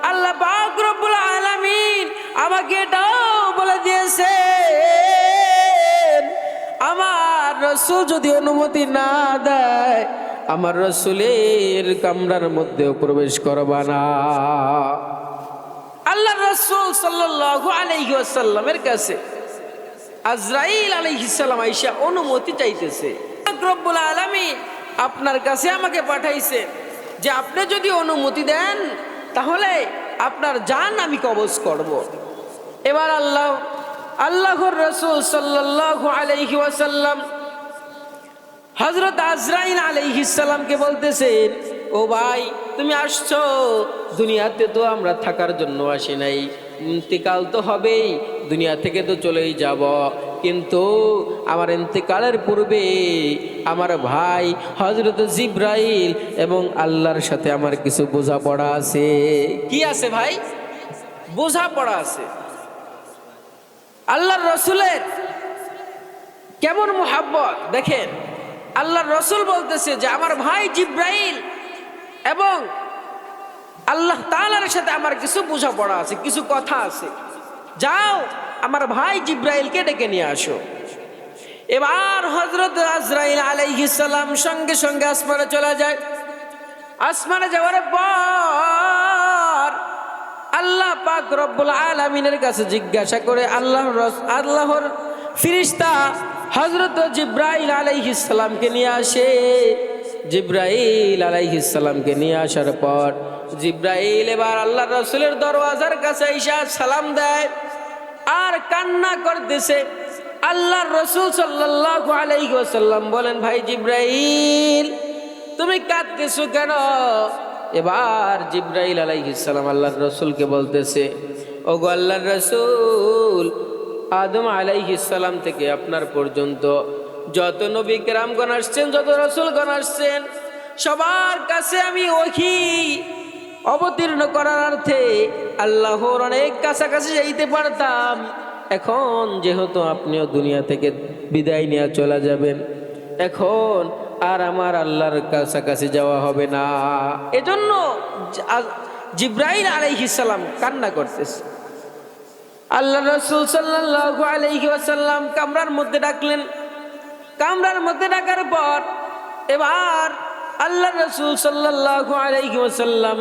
আল্লাহ পাক রব্বুল আলামিন আমাকে এটাও বলে দিয়েছেন, আমার রাসূল যদি অনুমতি না দেয় আমার রাসূলের কামরার মধ্যেও প্রবেশ করবা না। আল্লাহর রাসূল সাল্লাল্লাহু আলাইহি ওয়াসাল্লামের কাছে আজরাইল আলাইহিস সালাম আইসা অনুমতি চাইতেছে, রব্বুল আলামিন আপনার কাছে আমাকে পাঠাইছে যে আপনি যদি অনুমতি দেন তাহলে আপনার জান আমি কবজ করব। এবার আল্লাহর রাসূল সাল্লাল্লাহু আলাইহি ওয়াসাল্লাম হযরত আজরাইল আলাইহিস সালামকে বলতেছেন, ও ভাই তুমি আসছো, দুনিয়াতে তো আমরা থাকার জন্য আসি নাই, ইন্তেকাল তো হবেই, দুনিয়া থেকে তো চলেই যাব, কিন্তু আমার ইন্তেকালের পূর্বে আমার ভাই হযরত জিবরাইল এবং আল্লাহর সাথে আমার কিছু বোঝাপড়া আছে। কি আছে ভাই? বোঝাপড়া আছে। আল্লাহর রাসূলের কেমন মোহাব্বত দেখেন। আল্লাহর রসুল বলতেছে যে আমার ভাই জিব্রাইল এবং আল্লাহ তাআলার সাথে আমার কিছু বোঝাপড়া আছে, কিছু কথা আছে, যাও আমার ভাই জিব্রাইলকে ডেকে নিয়ে আসো। এবার হযরত আজরাইল আলাইহিস সালাম সঙ্গে সঙ্গে আসমানে চলে যায়। আসমানে যাওয়ার পর আল্লাহ পাক রব্বুল আলামিনের কাছে জিজ্ঞাসা করে আল্লাহর ফেরেশতা হযরত জিব্রাইল আলাইহিস সালামকে নিয়ে আসে। জিব্রাইল আলাইহিস সালামকে নিয়ে আসার পর জিব্রাইল এবার আল্লাহর রাসূলের দরওয়াজার কাছে এসে সালাম দেয় আর কান্না করতেছে। আল্লাহর রাসূল সাল্লাল্লাহু আলাইহি ওয়াসাল্লাম বলেন, ভাই জিব্রাইল তুমি কাঁদতেছো কেন? এবার জিব্রাইল আলাইহিস সালাম আল্লাহর রাসূলকে বলতেছে, ওগো আল্লাহর রাসূল, আদম আলাইহিস সালাম থেকে আপনার পর্যন্ত যত নবী কেরামগণ আসছেন, যত রাসূলগণ আসছেন, সবার কাছে আমি ওহী অবতীর্ণ করার অর্থে আল্লাহর অনেক কাছাকাছি যাইতে পারতাম। এখন যেহেতু আপনিও দুনিয়া থেকে বিদায় নিয়ে চলে যাবেন, এখন আর আমার আল্লাহর কাছাকাছি যাওয়া হবে না। এজন্য জিব্রাইল আলাইহিস সালাম কান্না করতেছে। আল্লাহ রাসূল সাল্লাল্লাহু আলাইহি ওয়াসাল্লাম কামরার মধ্যে ডাকলেন। কামরার মধ্যে ডাকার পর এবার আল্লাহ রাসূল সাল্লাল্লাহু আলাইহি ওয়াসাল্লাম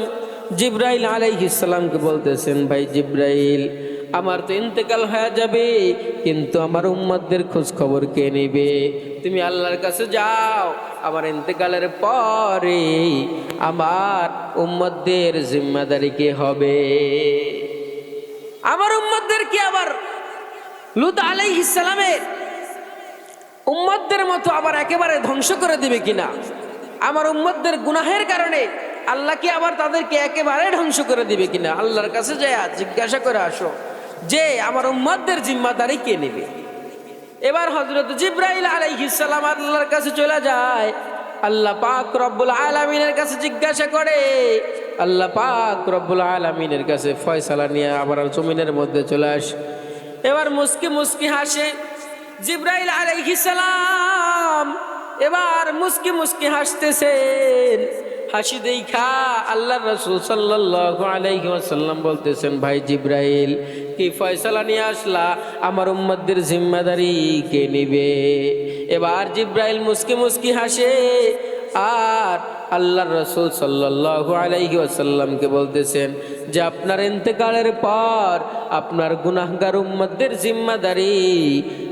জিব্রাইল আলাইহিস সালামকে বলতেছেন, ভাই জিব্রাইল, আমার তো ইন্তেকাল হয়ে যাবে, কিন্তু আমার উম্মতদের খোঁজ খবর কে নেবে? তুমি আল্লাহর কাছে যাও, আমার ইন্তেকালের পরে আমার উম্মতদের জিম্মাদারি কে হবে? আমার উম্মতদের কি আবার লূত আলাইহিস সালামের উম্মতদের মতো আবার একেবারে ধ্বংস করে দিবে কিনা? আমার উম্মতদের গুনাহের কারণে আল্লাহ কি আবার তাদেরকে একেবারে ধ্বংস করে দিবে কিনা? আল্লাহর কাছে যায় জিজ্ঞাসা করে আসো যে আমার উম্মতদের জিম্মাদারি কে নেবে। এবার হযরত জিব্রাইল আলাইহিস সালাম আল্লাহর কাছে চলে যায়। আল্লাহ পাক রব্বুল আলামিনের কাছে জিজ্ঞাসা করে, আল্লাহ পাক রব্বুল আলামিনের কাছে ফয়সালা নিয়ে আবার জমিনের মধ্যে চলে আসে। এবার মুস্কি মুস্কি হাসে জিব্রাইল আলাইহিস সালাম, এবার মুস্কি মুস্কি হাসতেছেন। হাসি দেখা আল্লাহর রাসূল সাল্লাল্লাহু আলাইহি ওয়াসাল্লাম বলতেছেন, ভাই জিব্রাইল, কি ফয়সালা নিয়ে আসলা? আমার উম্মতদের জিম্মাদারি কে নিবে? এবার জিব্রাইল মুস্কি মুস্কি হাসে আর আল্লাহর রাসূল সাল্লাল্লাহু আলাইহি ওয়াসাল্লামকে বলতেছেন যে আপনার ইন্তেকালের পর আপনার গুনাহগার উম্মতদের জিম্মাদারি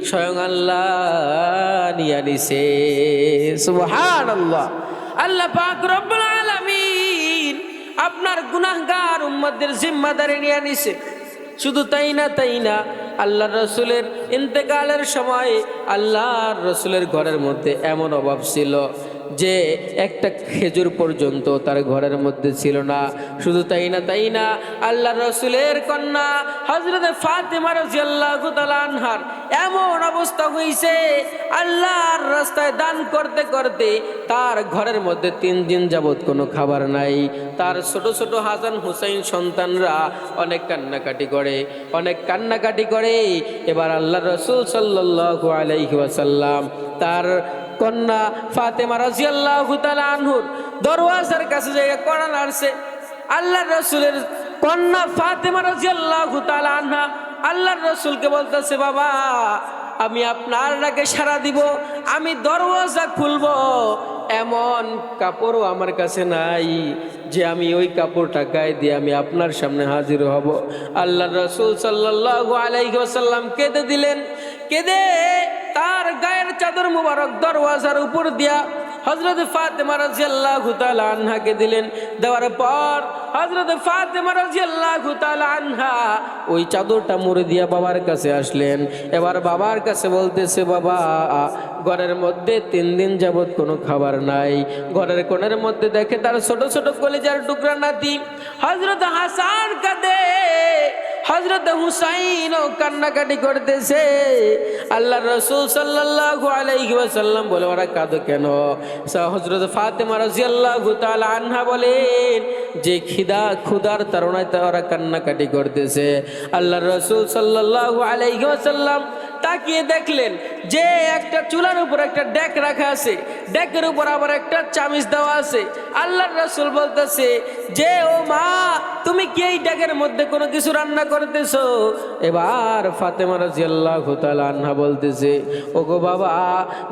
স্বয়ং আল্লাহ নিয়ে নিছে। সুবহানাল্লাহ। আল্লাহ পাক রব্বুল আলামিন আপনার গুনাহগার উম্মতদের জিম্মাদারি নিয়ে নিছে। শুধু তাই না, আল্লাহর রাসূলের ইন্তেকালের সময় আল্লাহর রাসূলের ঘরের মধ্যে এমন অভাব ছিল যে একটা খেজুর পর্যন্ত তার ঘরের মধ্যে ছিল না। শুধু তাই না, আল্লাহর রাসূলের কন্যা হযরত ফাতেমা রাদিয়াল্লাহু তাআলা আনহার এমন অবস্থা হইছে, আল্লাহর রাস্তায় দান করতে করতে তার ঘরের মধ্যে 3 দিন যাবত কোনো খাবার নাই। তার ছোট ছোট হাসান হুসাইন সন্তানরা অনেক কান্নাকাটি করে। এবার আল্লাহর রাসূল সাল্লাল্লাহু আলাইহি ওয়াসাল্লাম তার কন্যা ফাতেমা রাদিয়াল্লাহু তাআলা আনহুর দরওয়াজার কাছে যাইয়া কোরআন আনছে। আল্লাহর রাসূলের কন্যা ফাতেমা রাদিয়াল্লাহু তাআলা আনহা আল্লাহর রাসূলকে বলতেছে, বাবা, আমি আপনার ডাকে সাড়া দিব, আমি দরওয়াজা খুলব, এমন কাপড়ও আমার কাছে নাই যে আমি ওই কাপড়টা গায়ে দিয়ে আমি আপনার সামনে হাজির হব। আল্লাহর রাসূল সাল্লাল্লাহু আলাইহি ওয়াসাল্লাম কেঁদে দিলেন। কেঁদে তার গায়ের চাদর মুবারক দরওয়াজার উপর দিয়া হযরত ফাতেমা রাদিয়াল্লাহু তাআলা আনহাকে দিলেন। দেওয়ার পর হযরত ফাতেমা রাদিয়াল্লাহু তাআলা আনহা ওই চাদরটা মুড়ে দিয়া বাবার কাছে আসলেন। এবার বাবার কাছে বলতেছে, বাবা, ঘরের মধ্যে 3 দিন যাবত কোনো খাবার নাই। ঘরের কোণের মধ্যে দেখে তার ছোট ছোট কলিজার টুকরা নাতি হযরত হাসান কাঁদে, হযরত হুসাইনও কান্নাকাটি করতেছে। আল্লাহর রাসূল সাল্লাল্লাহু আলাইহি ওয়াসাল্লাম বলে, ওরা কাঁদে কেন? হযরত ফাতেমা রাদিয়াল্লাহু তাআলা আনহা বলেন যে ক্ষুধার তাড়নায় ওরা কান্নাকাটি করতেছে। আল্লাহর রাসূল সাল্লাল্লাহু আলাইহি ওয়াসাল্লাম তাকিয়ে দেখলেন যে একটা চুলার উপর একটা ডেক রাখা আছে, ডেকের উপর আবার একটা চামিচ দেওয়া আছে। আল্লাহর রাসূল বলতেছে যে ও মা, তুমি কি এই ডেকের মধ্যে কোনো কিছু রান্না করতেছো? এবার ফাতেমা রাদিয়াল্লাহু তাআলা আনহা বলতেছে, ওগো বাবা,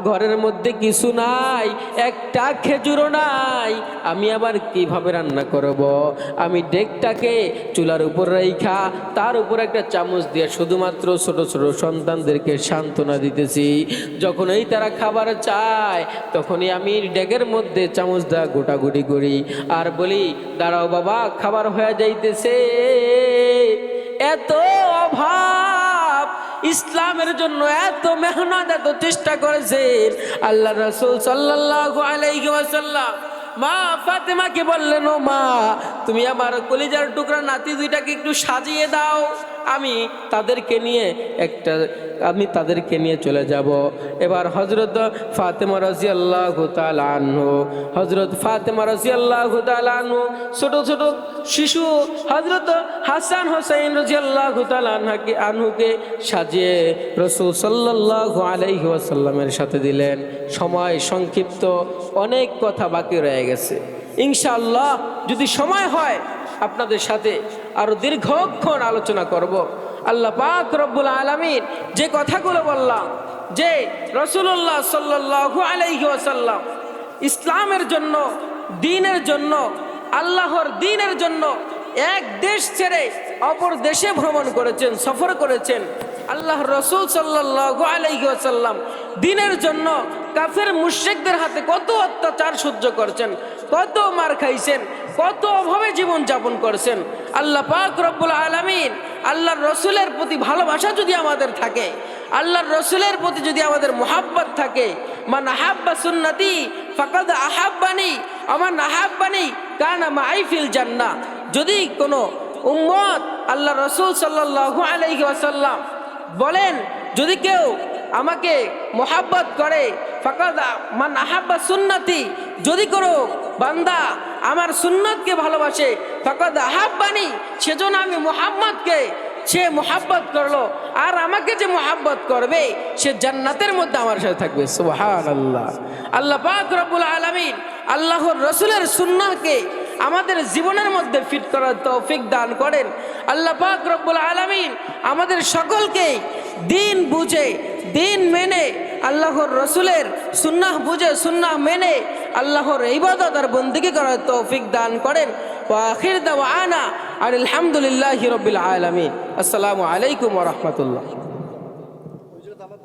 ঘরের মধ্যে কিছু নাই, একটা খেজুরও নাই, আমি আবার কিভাবে রান্না করব? আমি ডেকটাকে চুলার উপর রাইখা তার উপর একটা চামচ দিয়ে শুধুমাত্র ছোট ছোট সন্তানদেরকে সান্ত্বনা দিতেছি। যখনই তারা খাবার চায় তখনই আমি ডেকের মধ্যে চামচ দেওয়া গোটাগুটি করি আর বলি, দাঁড়াও বাবা, খাবার হয়ে যাইতেছে। এত অভাব, ইসলামের জন্য এত মেহনত, এত চেষ্টা করেছেন আল্লাহ রাসূল সাল্লাল্লাহু আলাইহি ওয়াসাল্লাম। মা ফাতেমাকে বললেন, ও মা, তুমি আমার কলিজার টুকরা নাতি দুইটাকে একটু সাজিয়ে দাও, আমি তাদেরকে নিয়ে চলে যাব। এবার হযরত ফাতেমা রাদিয়াল্লাহু তাআলা আনহু, হযরত ফাতেমা রাদিয়াল্লাহু তাআলা আনহু ছোট ছোট শিশু হযরত হাসান হোসেন রাদিয়াল্লাহু তাআলা আনহুকে সাজিয়ে রাসূল সাল্লাল্লাহু আলাইহি ওয়াসাল্লামের সাথে দিলেন। সময় সংক্ষিপ্ত, অনেক কথা বাকি রয়ে গেছে। ইনশাআল্লাহ যদি সময় হয় আপনাদের সাথে আরো দীর্ঘক্ষণ আলোচনা করব। আল্লাহ পাক রব্বুল আলামিন যে কথাগুলো বললাম, যে রাসূলুল্লাহ সাল্লাল্লাহু আলাইহি ওয়াসাল্লাম ইসলামের জন্য, দ্বীনের জন্য, আল্লাহর দ্বীনের জন্য এক দেশ ছেড়ে অপর দেশে ভ্রমণ করেছেন, সফর করেছেন। আল্লাহর রাসূল সাল্লাল্লাহু আলাইহি ওয়াসাল্লাম দ্বীনের জন্য কাফের মুশরিকদের হাতে কত অত্যাচার সহ্য করেছেন, কত মার খাইছেন, কত অভাবে জীবন যাপন করেছেন। আল্লাহ পাক রব্বুল আলামিন আল্লাহর রসুলের প্রতি ভালোবাসা যদি আমাদের থাকে, আল্লাহর রসুলের প্রতি যদি আমাদের মুহাব্বত থাকে, মান আহাব্বা সুন্নতি ফাকাদ আহাব্বানি আমান আহাব্বানি কানা মাই ফিল জান্নাহ। যদি কোনো উম্মত আল্লাহর রসুল সাল্লাল্লাহু আলাইহি ওয়াসাল্লাম বলেন, যদি কেউ আমাকে মুহাব্বত করে, ফাকাদ মান আহাব্বা সুন্নতি, যদি কোনো বান্দা আমার সুন্নতকে ভালোবাসে, ফাকাদ আহাব্বানি, সেজন্য আমি মুহাম্মদকে সে মুহাব্বত করলো, আর আমাকে যে মুহাব্বত করবে সে জান্নাতের মধ্যে আমার সাথে থাকবে। সুবহানাল্লাহ। আল্লাহ পাক রব্বুল আলামিন আল্লাহর রাসূলের সুন্নাহকে আমাদের জীবনের মধ্যে ফিট করার তৌফিক দান করেন। আল্লাহ পাক রব্বুল আলামিন আমাদের সকলকে দ্বীন বুঝে, দ্বীন মেনে, আল্লাহর রাসূলের সুন্নাহ বুঝে, সুন্নাহ মেনে আল্লাহর ইবাদত আর বন্দেগী করার তৌফিক দান করেন। ওয়া আখির দাওয়ানা আলহামদুলিল্লাহি রাব্বিল আলামিন। আসসালামু আলাইকুম ওয়া রাহমাতুল্লাহ।